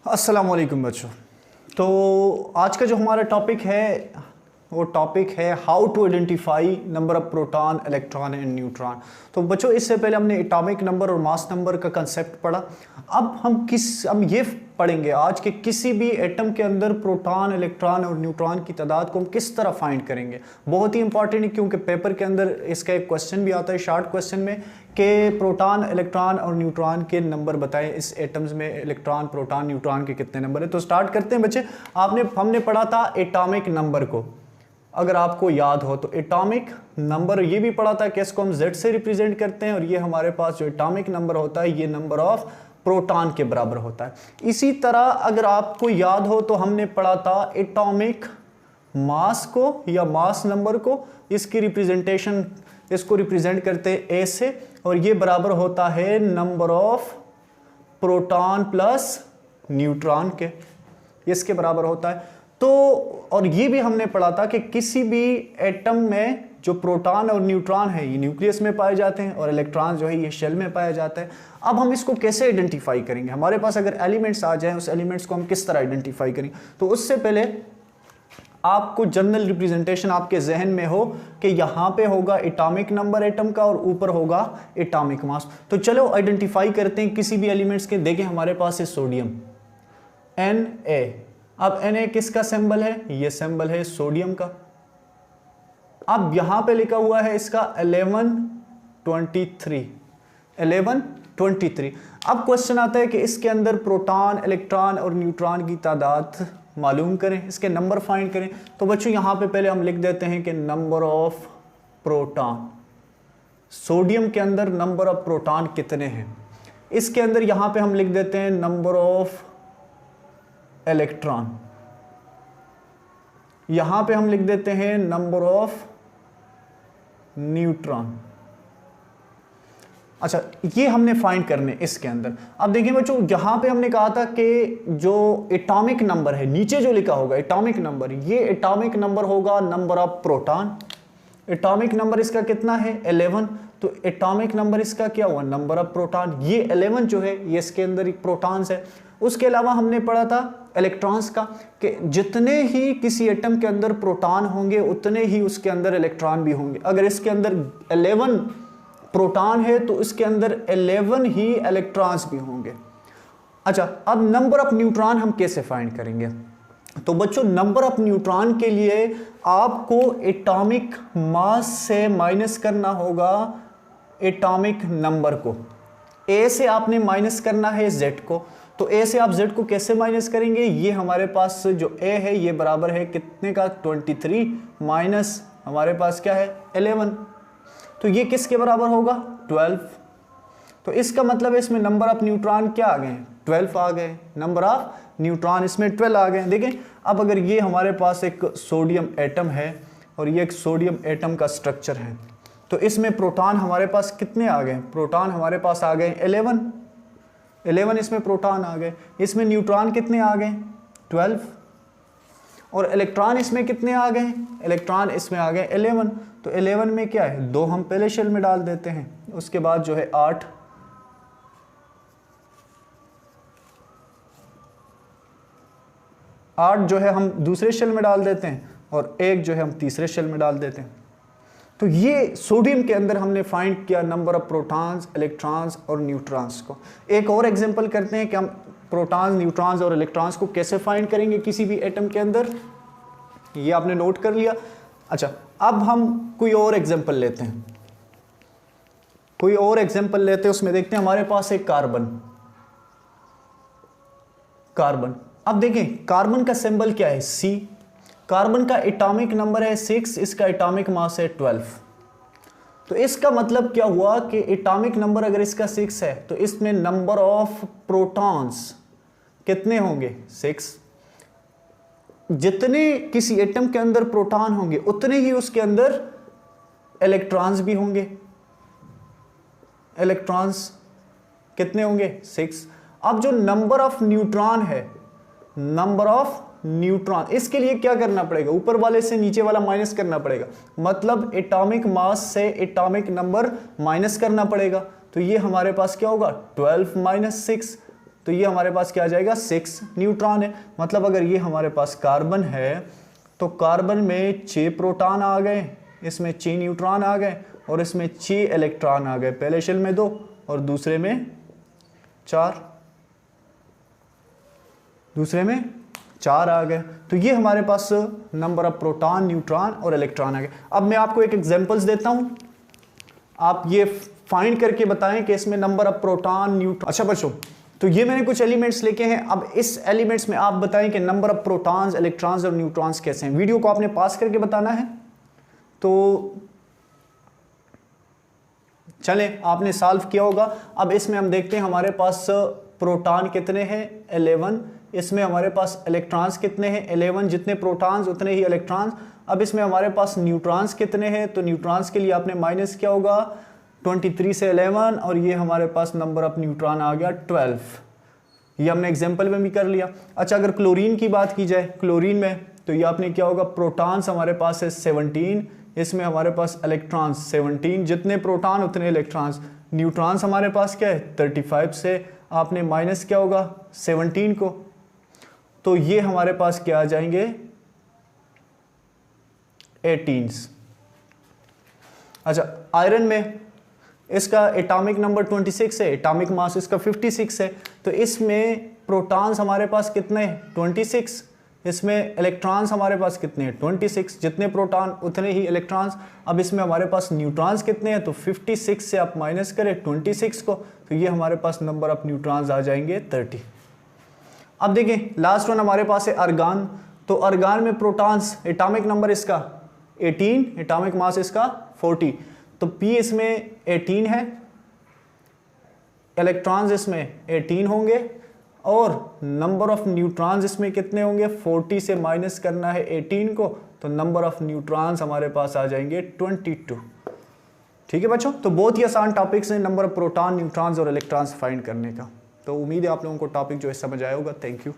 अस्सलाम वालेकुम बच्चों। तो आज का जो हमारा टॉपिक है वो टॉपिक है how to identify number of proton, electron and neutron. तो बच्चों इससे पहले हमने एटॉमिक नंबर और मास नंबर का कंसेप्ट पढ़ा। अब हम ये पढ़ेंगे आज के किसी भी एटम के अंदर प्रोटॉन, इलेक्ट्रॉन और न्यूट्रॉन की तादाद को हम किस तरह फाइंड करेंगे। बहुत ही इंपॉर्टेंट है क्योंकि पेपर के अंदर इसका एक क्वेश्चन भी आता है शॉर्ट क्वेश्चन में कि प्रोटॉन, इलेक्ट्रॉन और न्यूट्रॉन के नंबर बताएं। इस एटम्स में इलेक्ट्रॉन, प्रोटॉन, न्यूट्रॉन के कितने नंबर है। तो स्टार्ट करते हैं बच्चे। हमने पढ़ा था एटॉमिक नंबर को, अगर आपको याद हो तो एटॉमिक नंबर ये भी पढ़ा था कि इसको हम Z से रिप्रेजेंट करते हैं और ये हमारे पास जो एटॉमिक नंबर होता है ये नंबर ऑफ प्रोटॉन के बराबर होता है। इसी तरह अगर आपको याद हो तो हमने पढ़ा था एटॉमिक मास को या मास नंबर को, इसकी रिप्रेजेंटेशन, इसको रिप्रेजेंट करते हैं A से और ये बराबर होता है number of proton plus neutron के, इसके बराबर होता है। तो और ये भी हमने पढ़ा था कि किसी भी एटम में जो प्रोटॉन और न्यूट्रॉन है ये न्यूक्लियस में पाए जाते हैं और इलेक्ट्रॉन जो है ये शेल में पाया जाता है। अब हम इसको कैसे आइडेंटिफाई करेंगे, हमारे पास अगर एलिमेंट्स आ जाएं उस एलिमेंट्स को हम किस तरह आइडेंटिफाई करेंगे। तो उससे पहले आपको जनरल रिप्रेजेंटेशन आपके जहन में हो कि यहाँ पे होगा एटॉमिक नंबर एटम का और ऊपर होगा एटॉमिक मास। तो चलो आइडेंटिफाई करते हैं किसी भी एलिमेंट्स के। देखें हमारे पास है सोडियम Na। अब Na किसका सिंबल है, ये सिंबल है सोडियम का। अब यहां पे लिखा हुआ है इसका 1123। अब क्वेश्चन आता है कि इसके अंदर प्रोटॉन, इलेक्ट्रॉन और न्यूट्रॉन की तादाद मालूम करें, इसके नंबर फाइंड करें। तो बच्चों यहां पे पहले हम लिख देते हैं कि नंबर ऑफ प्रोटॉन, सोडियम के अंदर नंबर ऑफ प्रोटॉन कितने हैं। इसके अंदर यहां पे हम लिख देते हैं नंबर ऑफ इलेक्ट्रॉन, यहां पे हम लिख देते हैं नंबर ऑफ न्यूट्रॉन। अच्छा, ये हमने फाइंड करने इसके अंदर। अब देखिए बच्चों यहां पे हमने कहा था कि जो एटॉमिक नंबर है, नीचे जो लिखा होगा एटॉमिक नंबर, ये एटॉमिक नंबर होगा number of proton. Atomic number इसका कितना है 11, तो एटॉमिक नंबर इसका क्या हुआ नंबर ऑफ प्रोटॉन। ये 11 जो है ये इसके अंदर प्रोटॉन्स है। उसके अलावा हमने पढ़ा था इलेक्ट्रॉन्स का कि जितने ही किसी एटम के अंदर प्रोटॉन होंगे उतने ही उसके अंदर इलेक्ट्रॉन भी होंगे। अगर इसके अंदर 11 प्रोटॉन है तो इसके अंदर 11 ही इलेक्ट्रॉन्स भी होंगे। अच्छा, अब नंबर ऑफ न्यूट्रॉन हम कैसे फाइंड करेंगे। तो बच्चों नंबर ऑफ न्यूट्रॉन के लिए आपको एटॉमिक मास से माइनस करना होगा एटॉमिक नंबर को। ए से आपने माइनस करना है Z को, तो A से आप Z को कैसे माइनस करेंगे। ये हमारे पास जो A है ये बराबर है कितने का 23 माइनस हमारे पास क्या है 11, तो ये किसके बराबर होगा 12। तो इसका मतलब है इसमें नंबर ऑफ न्यूट्रॉन क्या आ गए 12 आ गए, नंबर ऑफ न्यूट्रॉन इसमें 12 आ गए। देखें अब अगर ये हमारे पास एक सोडियम एटम है और ये एक सोडियम एटम का स्ट्रक्चर है, तो इसमें प्रोटॉन हमारे पास कितने आ गए, प्रोटॉन हमारे पास आ गए 11 इसमें प्रोटॉन आ गए। इसमें न्यूट्रॉन कितने आ गए 12 और इलेक्ट्रॉन इसमें कितने आ गए, इलेक्ट्रॉन इसमें आ गए 11। तो 11 में क्या है 2 हम पहले शेल में डाल देते हैं, उसके बाद जो है 8 जो है हम दूसरे शेल में डाल देते हैं और 1 जो है हम तीसरे शेल में डाल देते हैं। तो ये सोडियम के अंदर हमने फाइंड किया नंबर ऑफ प्रोटॉन्स, इलेक्ट्रॉन्स और न्यूट्रॉन्स को। एक और एग्जांपल करते हैं कि हम प्रोटॉन्स, न्यूट्रॉन्स और इलेक्ट्रॉन्स को कैसे फाइंड करेंगे किसी भी एटम के अंदर, ये आपने नोट कर लिया। अच्छा, अब हम कोई और एग्जांपल लेते हैं, उसमें देखते हैं हमारे पास एक कार्बन। अब देखें कार्बन का सिंबल क्या है C, कार्बन का एटॉमिक नंबर है 6, इसका एटॉमिक मास है 12। तो इसका मतलब क्या हुआ कि एटॉमिक नंबर अगर इसका 6 है तो इसमें नंबर ऑफ प्रोटॉन्स कितने होंगे 6। जितने किसी एटम के अंदर प्रोटॉन होंगे उतने ही उसके अंदर इलेक्ट्रॉन्स भी होंगे। इलेक्ट्रॉन्स कितने होंगे 6। अब जो नंबर ऑफ न्यूट्रॉन है, नंबर ऑफ न्यूट्रॉन, इसके लिए क्या करना पड़ेगा, ऊपर वाले से नीचे वाला माइनस करना पड़ेगा, मतलब एटॉमिक मास से एटॉमिक नंबर माइनस करना पड़ेगा। तो ये हमारे पास क्या होगा 12 - 6, तो ये हमारे पास क्या आ जाएगा 6 न्यूट्रॉन है। मतलब अगर ये हमारे पास कार्बन है तो कार्बन में 6 प्रोटॉन आ गए, इसमें 6 न्यूट्रॉन आ गए और इसमें 6 इलेक्ट्रॉन आ गए। पहले शेल में 2 और दूसरे में 4, दूसरे में 4 आ गए। तो ये हमारे पास नंबर ऑफ प्रोटॉन, न्यूट्रॉन और इलेक्ट्रॉन आ गए। अब मैं आपको एक एग्जांपल्स देता हूं, आप ये फाइंड करके बताएं कि इसमें नंबर ऑफ प्रोटॉन, न्यूट्रॉन। अच्छा बच्चों, तो ये मैंने कुछ एलिमेंट्स लेके हैं। अब इस एलिमेंट्स में आप बताएं कि नंबर ऑफ प्रोटॉन्स, इलेक्ट्रॉन्स और न्यूट्रॉन्स कैसे हैं। वीडियो को आपने पास करके बताना है। तो चलें, आपने सॉल्व किया होगा। अब इसमें हम देखते हैं हमारे पास प्रोटॉन कितने हैं 11, इसमें हमारे पास इलेक्ट्रॉन्स कितने हैं 11, जितने प्रोटॉन्स उतने ही इलेक्ट्रॉन्स। अब इसमें हमारे पास न्यूट्रॉन्स कितने हैं, तो न्यूट्रॉन्स के लिए आपने माइनस किया होगा 23 से 11 और ये हमारे पास नंबर ऑफ न्यूट्रॉन आ गया 12। ये हमने एग्जाम्पल में भी कर लिया। अच्छा, अगर क्लोरीन की बात की जाए, क्लोरीन में तो ये आपने क्या होगा, प्रोटॉन्स हमारे पास है 17, इसमें हमारे पास इलेक्ट्रॉन्स 17, जितने प्रोटॉन उतने इलेक्ट्रॉन्स। न्यूट्रॉन्स हमारे पास क्या है 35 से आपने माइनस क्या होगा 17 को, तो ये हमारे पास क्या आ जाएंगे 18। अच्छा, आयरन में इसका एटॉमिक नंबर 26 है, एटॉमिक मास इसका 56 है। तो इसमें प्रोटॉन्स हमारे पास कितने हैं 26, इसमें इलेक्ट्रॉन्स हमारे पास कितने हैं 26, जितने प्रोटॉन उतने ही इलेक्ट्रॉन्स। अब इसमें हमारे पास न्यूट्रॉन्स कितने हैं, तो 56 से आप माइनस करें 26 को, तो ये हमारे पास नंबर ऑफ न्यूट्रॉन्स आ जाएंगे 30। अब देखें लास्ट वन हमारे पास है अर्गान। तो अर्गान में प्रोटॉन्स एटॉमिक नंबर इसका 18, एटॉमिक मास इसका 40, तो P इसमें 18 है, इलेक्ट्रॉन्स इसमें 18 होंगे और नंबर ऑफ न्यूट्रॉन्स इसमें कितने होंगे 40 से माइनस करना है 18 को, तो नंबर ऑफ न्यूट्रॉन्स हमारे पास आ जाएंगे 22। ठीक है बच्चों, तो बहुत ही आसान टॉपिक्स हैं नंबर ऑफ प्रोटॉन, न्यूट्रॉन्स और इलेक्ट्रॉन्स फाइंड करने का। तो उम्मीद है आप लोगों को टॉपिक जो है समझ आया होगा। Thank you.